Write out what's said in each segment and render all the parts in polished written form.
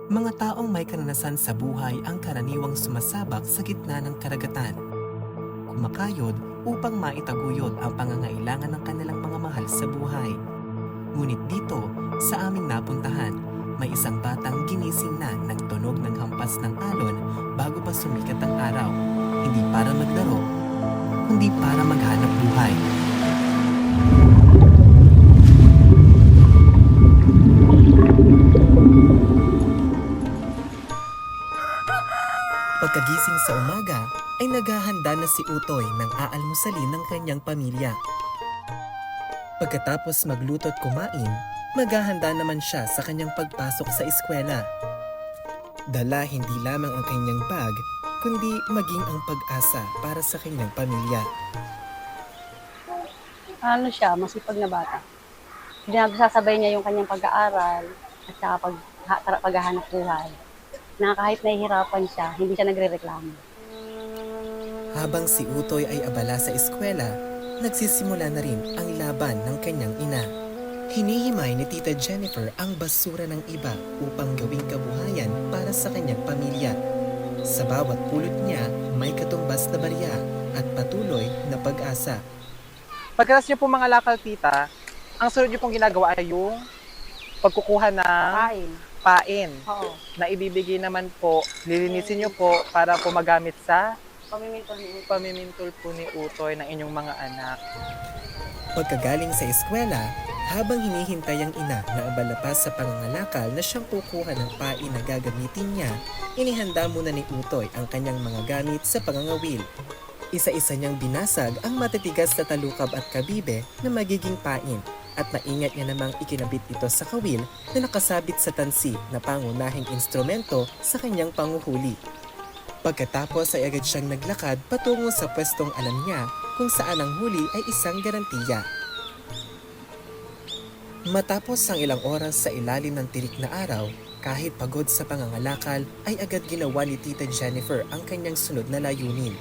Mga taong may karanasan sa buhay ang karaniwang sumasabak sa gitna ng karagatan, kumakayod upang maitaguyod ang pangangailangan ng kanilang mga mahal sa buhay. Ngunit dito, sa aming napuntahan, may isang batang ginising na ng tunog ng hampas ng alon bago pa sumikat ang araw, hindi para maglaro, kundi para maghanap buhay. Pagkagising sa umaga, ay naghahanda na si Utoy ng aalmusalin ng kanyang pamilya. Pagkatapos magluto at kumain, maghahanda naman siya sa kanyang pagpasok sa eskwela. Dala hindi lamang ang kanyang bag, kundi maging ang pag-asa para sa kanyang pamilya. Ano siya, masipag na bata. Pinagsasabay niya yung kanyang pag-aaral at saka paghahanap buhay. Na kahit nahihirapan siya, hindi siya nagrereklamo. Habang si Utoy ay abala sa eskwela, nagsisimula na rin ang laban ng kanyang ina. Hinihimay ni Tita Jennifer ang basura ng iba upang gawing kabuhayan para sa kanyang pamilya. Sa bawat pulot niya, may katumbas na barya at patuloy na pag-asa. Pagkatapos niyo po mga lakal, tita, ang sunod niyo pong ginagawa ay yung pagkukuha ng Kain. pain Oo. na ibibigay naman po, lilinisin niyo po para po magamit sa Pamimintol ni Utoy. pamimintol po ni Utoy ng inyong mga anak. Pagkagaling sa eskwela, habang hinihintay ang ina na abala pa sa pangangalakal na siyang kukuha ng pain na gagamitin niya, inihanda muna ni Utoy ang kanyang mga gamit sa pangangawil. Isa-isa niyang binasag ang matitigas na talukab at kabibe na magiging pain at maingat niya namang ikinabit ito sa kawil na nakasabit sa tansi na pangunahing instrumento sa kanyang panguhuli. Pagkatapos ay agad siyang naglakad patungo sa pwestong alam niya kung saan ang huli ay isang garantiya. Matapos ang ilang oras sa ilalim ng tirik na araw, kahit pagod sa pangangalakal ay agad ginawa ni Tita Jennifer ang kanyang sunod na layunin.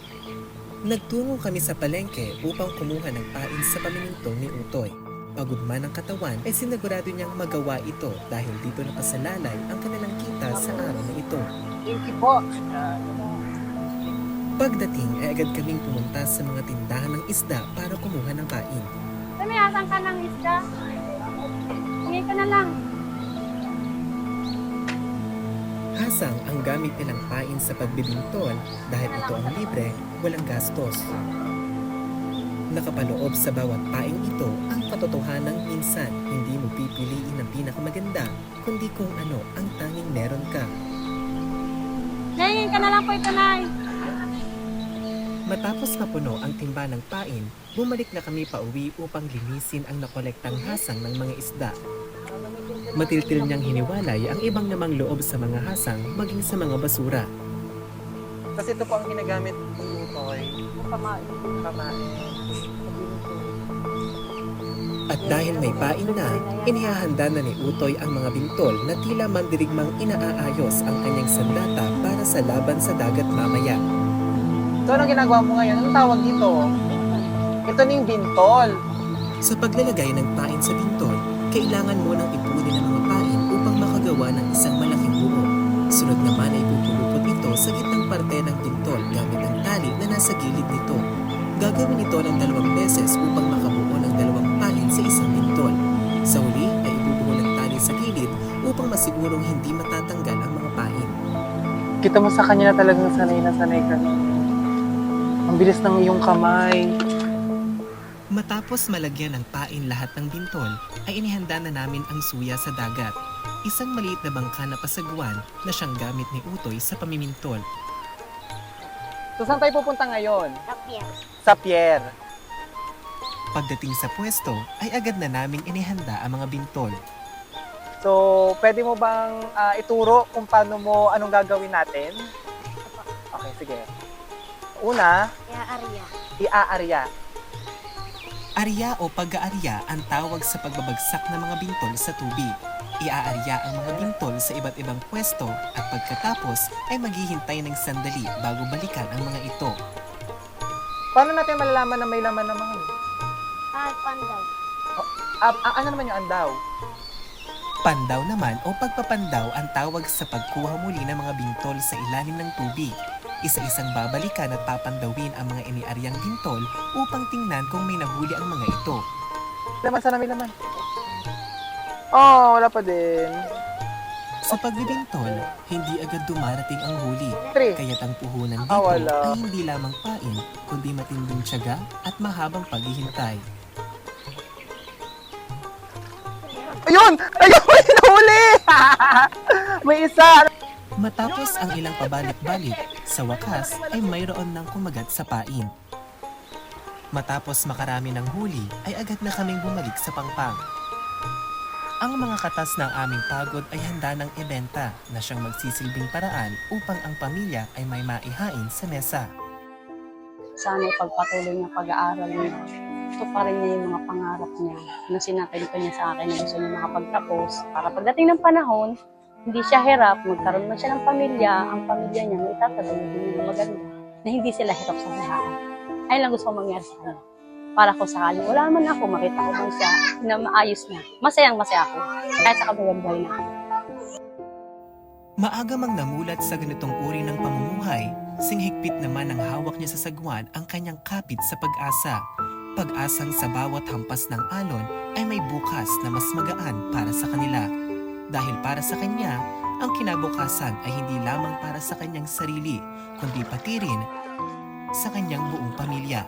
Nagtungo kami sa palengke upang kumuha ng pain sa pamimintong ni Utoy. Pagod man ang katawan ay sinigurado niyang magawa ito dahil dito napasalalay ang kanilang kita sa araw na ito. Thank you po. Pagdating ay agad kaming pumunta sa mga tindahan ng isda para kumuha ng kain. May asan ka ng isda? Hingi ka na lang. Hasang ang gamit nilang pain sa pagbibintol dahil ito ang libre, walang gastos. Nakapaloob sa bawat paing ito ang katotohanang minsan hindi mo pipiliin ang pinakamaganda kundi kung ano ang tanging meron ka. Hingin ka na lang po ito, Nay. Matapos mapuno ang timba ng pain, bumalik na kami pauwi upang linisin ang nakolektang hasang ng mga isda. Matiltil niyang hiniwalay ang ibang namang loob sa mga hasang maging sa mga basura. Kasi ito po ang ginagamit ni Utoy. Pamain. Pamain. At dahil may pain na, inihahanda na ni Utoy ang mga bintol na tila mandirigmang inaaayos ang kanyang sandata para sa laban sa dagat mamaya. So, anong ginagawa mo ngayon? Anong tawag dito? Ito na yung bintol. Sa paglalagay ng pain sa bintol, kailangan mo nang ipunin ang mga pain upang makagawa ng isang malaking buo. Sunod naman ay pupulupot ito sa gitnang parte ng bintol gamit ang tali na nasa gilid nito. Gagawin ito ng 2 beses upang makabuo ng 2 pain sa isang bintol. Sa huli ay ibubuo ng tali sa gilid upang masigurong hindi matatanggal ang mga pain. Kita mo sa kanya na talagang sanay na sanay ka. Ang bilis ng iyong kamay. Matapos malagyan ng pain lahat ng bintol, ay inihanda na namin ang suya sa dagat. Isang maliit na bangka na pasaguan na siyang gamit ni Utoy sa pamimintol. So, saan tayo pupunta ngayon? Tapia. Sa pier. Pagdating sa pwesto, ay agad na naming inihanda ang mga bintol. So, pwede mo bang ituro kung paano mo, anong gagawin natin? Okay, sige. Una, Arya. iaarya. Arya o pag-aarya ang tawag sa pagbabagsak ng mga bintol sa tubig. Iaarya ang mga bintol sa iba't ibang pwesto at pagkatapos ay maghihintay ng sandali bago balikan ang mga ito. Paano natin malalaman na may laman ng mga yun? Pandaw. Ano naman yung andaw? Pandaw naman o pagpapandaw ang tawag sa pagkuha muli ng mga bintol sa ilalim ng tubig. Isa-isang babalikan at papandawin ang mga iniaryang bintol upang tingnan kung may nahuli ang mga ito. Laman, sana may laman. Oh, wala pa din. Sa pagbibintol, hindi agad dumarating ang huli. 3. Kaya't ang puhunan Ah, dito wala. ay hindi lamang pain, kundi matinding tiyaga at mahabang paghihintay. Ayun! Ayun! May nahuli! May isa! Matapos ang ilang pabalik-balik, sa wakas ay mayroon ng kumagat sa pain. Matapos makarami ng huli, ay agad na kaming bumalik sa pangpang. Ang mga katas ng aming pagod ay handa ng ibenta na siyang magsisilbing paraan upang ang pamilya ay may maihain sa mesa. Sana ipagpatuloy niya pag-aaral niya. Ito pa rin niya yung mga pangarap niya na sinakwento niya sa akin na gusto niya makapagtapos. Para pagdating ng panahon, hindi siya hirap, magkaroon man siya ng pamilya, ang pamilya niya may itatagawin niya na maganda, na hindi sila hirap sa buhay. Ayun lang gusto ko mangyari sa kanya. Para ko sakaling wala man ako, makita ko man siya na maayos na. Masayang masaya ako. Kahit sa kabilang buhay na. Maaga mang namulat sa ganitong uri ng pamumuhay, singhigpit naman ang hawak niya sa sagwan ang kanyang kapit sa pag-asa. Pag-asang sa bawat hampas ng alon ay may bukas na mas magaan para sa kanila. Dahil para sa kanya, ang kinabukasan ay hindi lamang para sa kanyang sarili, kundi pati rin sa kanyang buong pamilya.